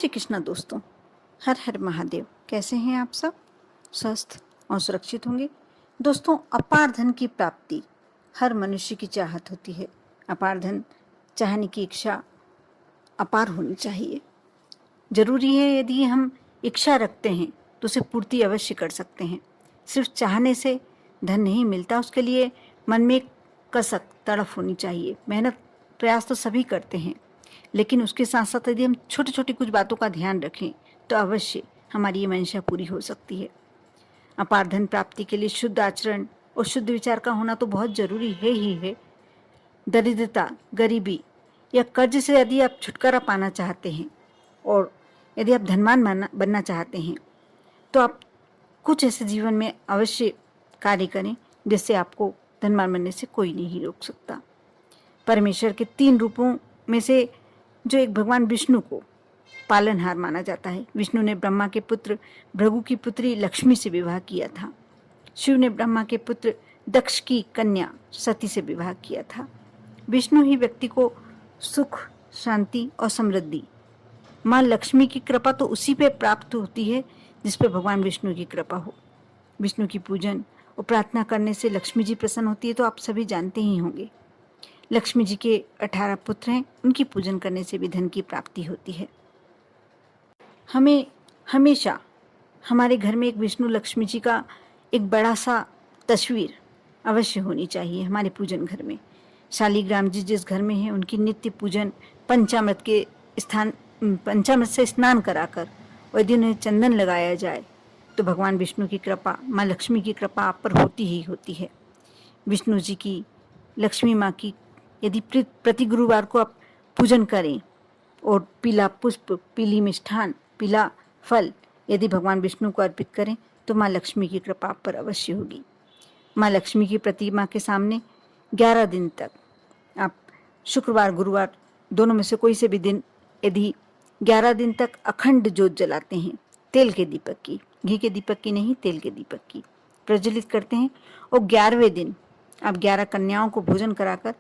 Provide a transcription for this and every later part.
श्री कृष्णा दोस्तों, हर हर महादेव। कैसे हैं आप सब? स्वस्थ और सुरक्षित होंगे। दोस्तों, अपार धन की प्राप्ति हर मनुष्य की चाहत होती है। अपार धन चाहने की इच्छा अपार होनी चाहिए। जरूरी है, यदि हम इच्छा रखते हैं तो उसे पूर्ति अवश्य कर सकते हैं। सिर्फ चाहने से धन नहीं मिलता, उसके लिए मन में एक कसक तड़फ होनी चाहिए। मेहनत प्रयास तो सभी करते हैं, लेकिन उसके साथ साथ यदि हम छोटी छोटी कुछ बातों का ध्यान रखें तो अवश्य हमारी ये मंशा पूरी हो सकती है। अपार धन प्राप्ति के लिए शुद्ध आचरण और शुद्ध विचार का होना तो बहुत जरूरी है ही है। दरिद्रता, गरीबी या कर्ज से यदि आप छुटकारा पाना चाहते हैं और यदि आप धनवान बनना चाहते हैं तो आप कुछ ऐसे जीवन में अवश्य कार्य करें जिससे आपको धनवान बनने से कोई नहीं रोक सकता। परमेश्वर के 3 रूपों में से जो एक भगवान विष्णु को पालनहार माना जाता है। विष्णु ने ब्रह्मा के पुत्र भृगु की पुत्री लक्ष्मी से विवाह किया था। शिव ने ब्रह्मा के पुत्र दक्ष की कन्या सती से विवाह किया था। विष्णु ही व्यक्ति को सुख, शांति और समृद्धि, माँ लक्ष्मी की कृपा तो उसी पे प्राप्त होती है जिस पे भगवान विष्णु की कृपा हो। विष्णु की पूजन और प्रार्थना करने से लक्ष्मी जी प्रसन्न होती है, तो आप सभी जानते ही होंगे। लक्ष्मी जी के 18 पुत्र हैं, उनकी पूजन करने से भी धन की प्राप्ति होती है। हमें हमेशा हमारे घर में एक विष्णु लक्ष्मी जी का एक बड़ा सा तस्वीर अवश्य होनी चाहिए हमारे पूजन घर में। शालीग्राम जी जिस घर में है, उनकी नित्य पूजन पंचामृत से स्नान कराकर और यदि उन्हें चंदन लगाया जाए तो भगवान विष्णु की कृपा, माँ लक्ष्मी की कृपा आप पर होती ही होती है। विष्णु जी की, लक्ष्मी माँ की यदि प्रति गुरुवार को आप पूजन करें और पीला पुष्प, पीली मिष्ठान, पीला फल यदि भगवान विष्णु को अर्पित करें तो माँ लक्ष्मी की कृपा आप पर अवश्य होगी। माँ लक्ष्मी की प्रतिमा के सामने 11 दिन तक आप शुक्रवार, गुरुवार दोनों में से कोई से भी दिन यदि 11 दिन तक अखंड ज्योत जलाते हैं, तेल के दीपक की, घी के दीपक की नहीं, तेल के दीपक की प्रज्वलित करते हैं और 11वें दिन आप 11 कन्याओं को भोजन कराकर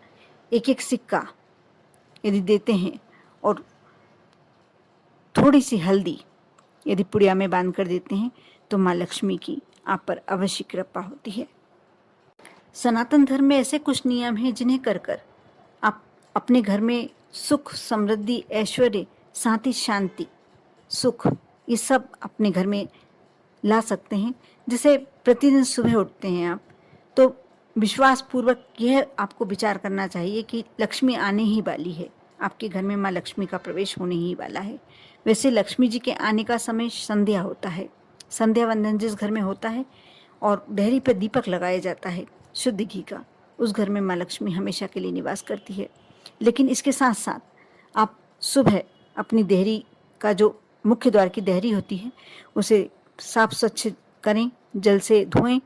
एक एक सिक्का यदि देते हैं और थोड़ी सी हल्दी यदि पुड़िया में बांध कर देते हैं तो माँ लक्ष्मी की आप पर अवश्य कृपा होती है। सनातन धर्म में ऐसे कुछ नियम हैं जिन्हें कर कर आप अपने घर में सुख, समृद्धि, ऐश्वर्य, साथ ही शांति, सुख, ये सब अपने घर में ला सकते हैं। जैसे प्रतिदिन सुबह उठते हैं आप तो विश्वास पूर्वक यह आपको विचार करना चाहिए कि लक्ष्मी आने ही वाली है, आपके घर में माँ लक्ष्मी का प्रवेश होने ही वाला है। वैसे लक्ष्मी जी के आने का समय संध्या होता है। संध्या वंदन जिस घर में होता है और डेहरी पर दीपक लगाया जाता है शुद्ध घी का, उस घर में माँ लक्ष्मी हमेशा के लिए निवास करती है। लेकिन इसके साथ साथ आप सुबह अपनी देहरी का, जो मुख्य द्वार की देहरी होती है, उसे साफ स्वच्छ करें, जल से धोएं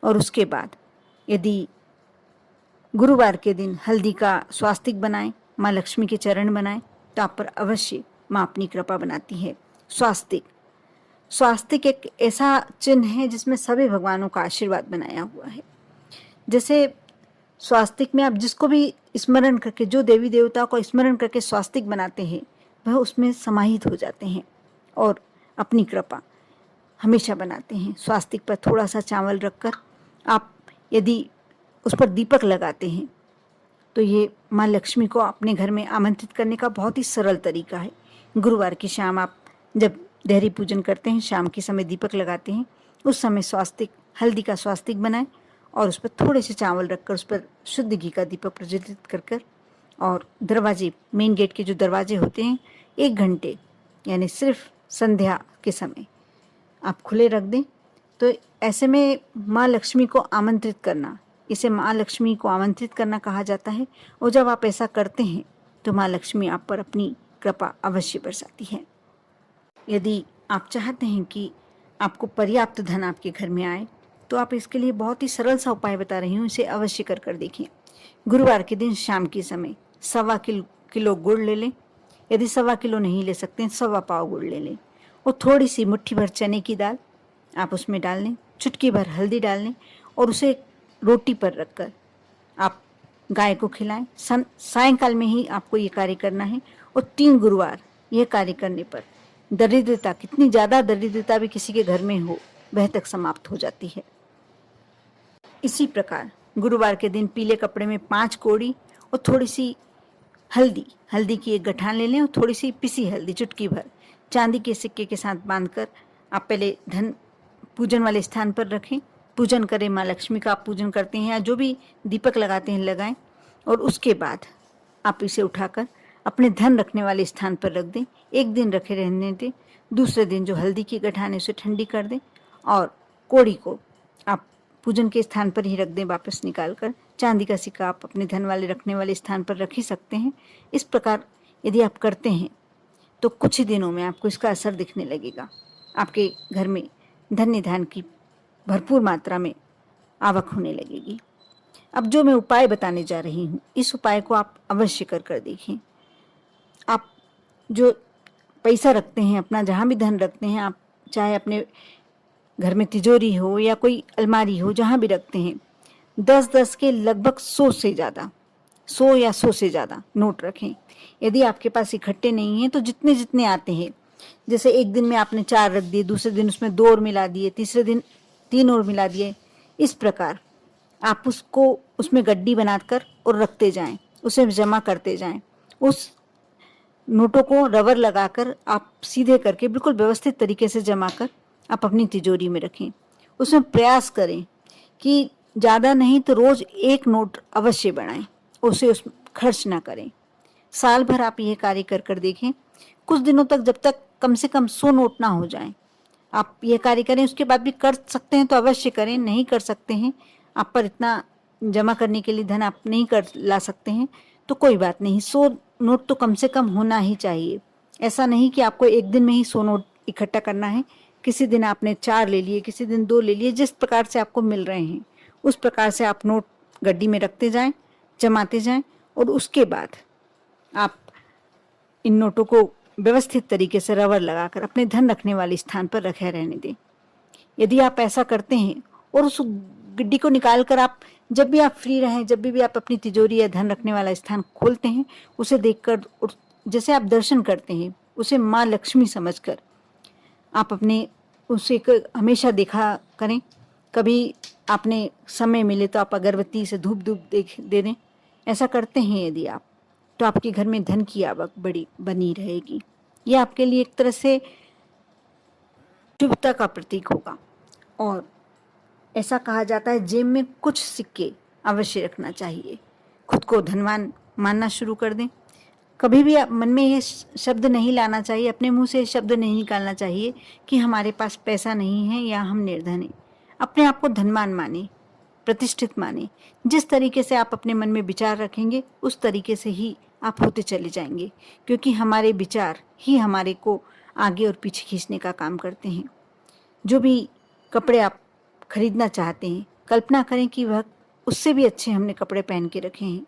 और उसके बाद यदि गुरुवार के दिन हल्दी का स्वास्तिक बनाएं, माँ लक्ष्मी के चरण बनाएं तो आप पर अवश्य माँ अपनी कृपा बनाती है। स्वास्तिक एक ऐसा चिन्ह है जिसमें सभी भगवानों का आशीर्वाद बनाया हुआ है। जैसे स्वास्तिक में आप जिसको भी स्मरण करके, जो देवी देवताओं को स्मरण करके स्वास्तिक बनाते हैं, वह उसमें समाहित हो जाते हैं और अपनी कृपा हमेशा बनाते हैं। स्वास्तिक पर थोड़ा सा चावल रखकर आप यदि उस पर दीपक लगाते हैं तो ये माँ लक्ष्मी को अपने घर में आमंत्रित करने का बहुत ही सरल तरीका है। गुरुवार की शाम आप जब देहरी पूजन करते हैं, शाम के समय दीपक लगाते हैं, उस समय स्वास्तिक, हल्दी का स्वास्तिक बनाएं और उस पर थोड़े से चावल रखकर उस पर शुद्ध घी का दीपक प्रज्वलित कर और दरवाजे, मेन गेट के जो दरवाजे होते हैं, 1 घंटे यानी सिर्फ संध्या के समय आप खुले रख दें। तो ऐसे में माँ लक्ष्मी को आमंत्रित करना, इसे माँ लक्ष्मी को आमंत्रित करना कहा जाता है। और जब आप ऐसा करते हैं तो माँ लक्ष्मी आप पर अपनी कृपा अवश्य बरसाती है। यदि आप चाहते हैं कि आपको पर्याप्त धन आपके घर में आए तो आप इसके लिए बहुत ही सरल सा उपाय बता रही हूँ, इसे अवश्य कर देखें। गुरुवार के दिन शाम के समय 1.25 किलो गुड़ ले लें। यदि 1.25 किलो नहीं ले सकते हैं, 1.25 पाव गुड़ ले लें और थोड़ी सी मुट्ठी भर चने की दाल आप उसमें डाल लें, चुटकी भर हल्दी डाल लें और उसे रोटी पर रखकर आप गाय को खिलाएं। सायंकाल में ही आपको ये कार्य करना है और 3 गुरुवार यह कार्य करने पर दरिद्रता, कितनी ज़्यादा दरिद्रता भी किसी के घर में हो, वह तक समाप्त हो जाती है। इसी प्रकार गुरुवार के दिन पीले कपड़े में 5 कोड़ी और थोड़ी सी हल्दी की एक गठान ले लें और थोड़ी सी पिसी हल्दी चुटकी भर चांदी के सिक्के के साथ बांधकर आप पहले धन पूजन वाले स्थान पर रखें। पूजन करें, माँ लक्ष्मी का आप पूजन करते हैं या जो भी दीपक लगाते हैं लगाएं, और उसके बाद आप इसे उठाकर अपने धन रखने वाले स्थान पर रख दें। एक दिन रखे रहने दें, दूसरे दिन जो हल्दी की गठान है उसे ठंडी कर दें और कोड़ी को आप पूजन के स्थान पर ही रख दें वापस निकाल कर। चांदी का सिक्का आप अपने धन वाले रखने वाले स्थान पर रख ही सकते हैं। इस प्रकार यदि आप करते हैं तो कुछ ही दिनों में आपको इसका असर दिखने लगेगा। आपके घर में धन्य धान की भरपूर मात्रा में आवक होने लगेगी। अब जो मैं उपाय बताने जा रही हूँ, इस उपाय को आप अवश्य कर देखें। आप जो पैसा रखते हैं अपना, जहाँ भी धन रखते हैं, आप चाहे अपने घर में तिजोरी हो या कोई अलमारी हो, जहाँ भी रखते हैं, 10-10 के लगभग 100 से ज़्यादा, 100 या 100 से ज़्यादा नोट रखें। यदि आपके पास इकट्ठे नहीं हैं तो जितने जितने आते हैं, जैसे एक दिन में आपने 4 रख दिए, दूसरे दिन उसमें 2 और मिला दिए, तीसरे दिन 3 और मिला दिए, इस प्रकार आप उसको उसमें गड्डी बनाकर और रखते जाएं, उसे जमा करते जाएं। उस नोटों को रबर लगाकर आप सीधे करके बिल्कुल व्यवस्थित तरीके से जमा कर आप अपनी तिजोरी में रखें। उसमें प्रयास करें कि ज़्यादा नहीं तो रोज़ 1 नोट अवश्य बनाएं, उसे उस खर्च ना करें। साल भर आप यह कार्य कर देखें। कुछ दिनों तक, जब तक कम से कम 100 नोट ना हो जाएं, आप यह कार्य करें। उसके बाद भी कर सकते हैं तो अवश्य करें, नहीं कर सकते हैं, आप पर इतना जमा करने के लिए धन आप नहीं कर ला सकते हैं तो कोई बात नहीं, 100 नोट तो कम से कम होना ही चाहिए। ऐसा नहीं कि आपको एक दिन में ही 100 नोट इकट्ठा करना है। किसी दिन आपने 4 ले लिए, किसी दिन 2 ले लिए, जिस प्रकार से आपको मिल रहे हैं उस प्रकार से आप नोट गड्डी में रखते जाएं, जमाते जाएं, और उसके बाद आप इन नोटों को व्यवस्थित तरीके से रबर लगाकर अपने धन रखने वाले स्थान पर रखे रहने दें। यदि आप ऐसा करते हैं और उस गड्डी को निकाल कर आप जब भी आप फ्री रहें, जब भी आप अपनी तिजोरी या धन रखने वाला स्थान खोलते हैं, उसे देखकर जैसे आप दर्शन करते हैं, उसे माँ लक्ष्मी समझकर आप अपने उसे हमेशा देखा करें। कभी आपने समय मिले तो आप अगरबत्ती से धूप दे दें। ऐसा करते हैं यदि आप, तो आपके घर में धन की आवक बड़ी बनी रहेगी। यह आपके लिए एक तरह से शुभता का प्रतीक होगा। और ऐसा कहा जाता है जेब में कुछ सिक्के अवश्य रखना चाहिए। खुद को धनवान मानना शुरू कर दें। कभी भी मन में ये शब्द नहीं लाना चाहिए, अपने मुंह से शब्द नहीं निकालना चाहिए कि हमारे पास पैसा नहीं है या हम निर्धन हैं। अपने आप को धनवान माने, प्रतिष्ठित माने। जिस तरीके से आप अपने मन में विचार रखेंगे उस तरीके से ही आप होते चले जाएंगे, क्योंकि हमारे विचार ही हमारे को आगे और पीछे खींचने का काम करते हैं। जो भी कपड़े आप खरीदना चाहते हैं, कल्पना करें कि वह उससे भी अच्छे हमने कपड़े पहन के रखे हैं।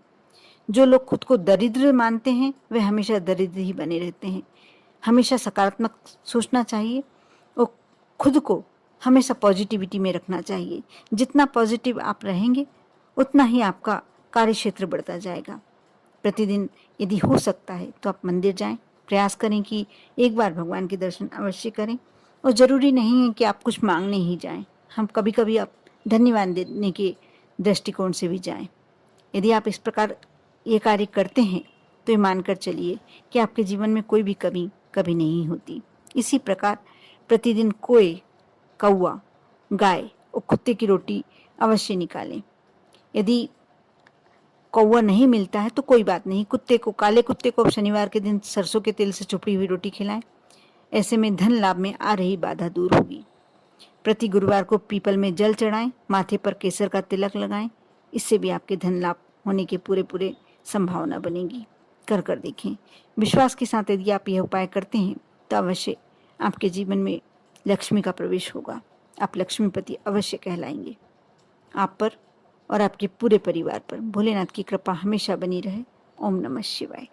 जो लोग खुद को दरिद्र मानते हैं वे हमेशा दरिद्र ही बने रहते हैं। हमेशा सकारात्मक सोचना चाहिए और खुद को हमेशा पॉजिटिविटी में रखना चाहिए। जितना पॉजिटिव आप रहेंगे उतना ही आपका कार्य क्षेत्र बढ़ता जाएगा। प्रतिदिन यदि हो सकता है तो आप मंदिर जाएं, प्रयास करें कि एक बार भगवान के दर्शन अवश्य करें। और ज़रूरी नहीं है कि आप कुछ मांगने ही जाएं, हम कभी कभी आप धन्यवाद देने के दृष्टिकोण से भी जाएं। यदि आप इस प्रकार ये कार्य करते हैं तो ये मानकर चलिए कि आपके जीवन में कोई भी कमी कभी नहीं होती। इसी प्रकार प्रतिदिन कोए, कौवा, गाय और कुत्ते की रोटी अवश्य निकालें। यदि कौवा नहीं मिलता है तो कोई बात नहीं, काले कुत्ते को शनिवार के दिन सरसों के तेल से चुपड़ी हुई रोटी खिलाएं। ऐसे में धन लाभ में आ रही बाधा दूर होगी। प्रति गुरुवार को पीपल में जल चढ़ाएं, माथे पर केसर का तिलक लगाएं। इससे भी आपके धन लाभ होने के पूरे संभावना बनेगी। कर देखें। विश्वास के साथ यदि आप यह उपाय करते हैं तो अवश्य आपके जीवन में लक्ष्मी का प्रवेश होगा। आप लक्ष्मीपति अवश्य कहलाएंगे। आप पर और आपके पूरे परिवार पर भोलेनाथ की कृपा हमेशा बनी रहे। ओम नमः शिवाय।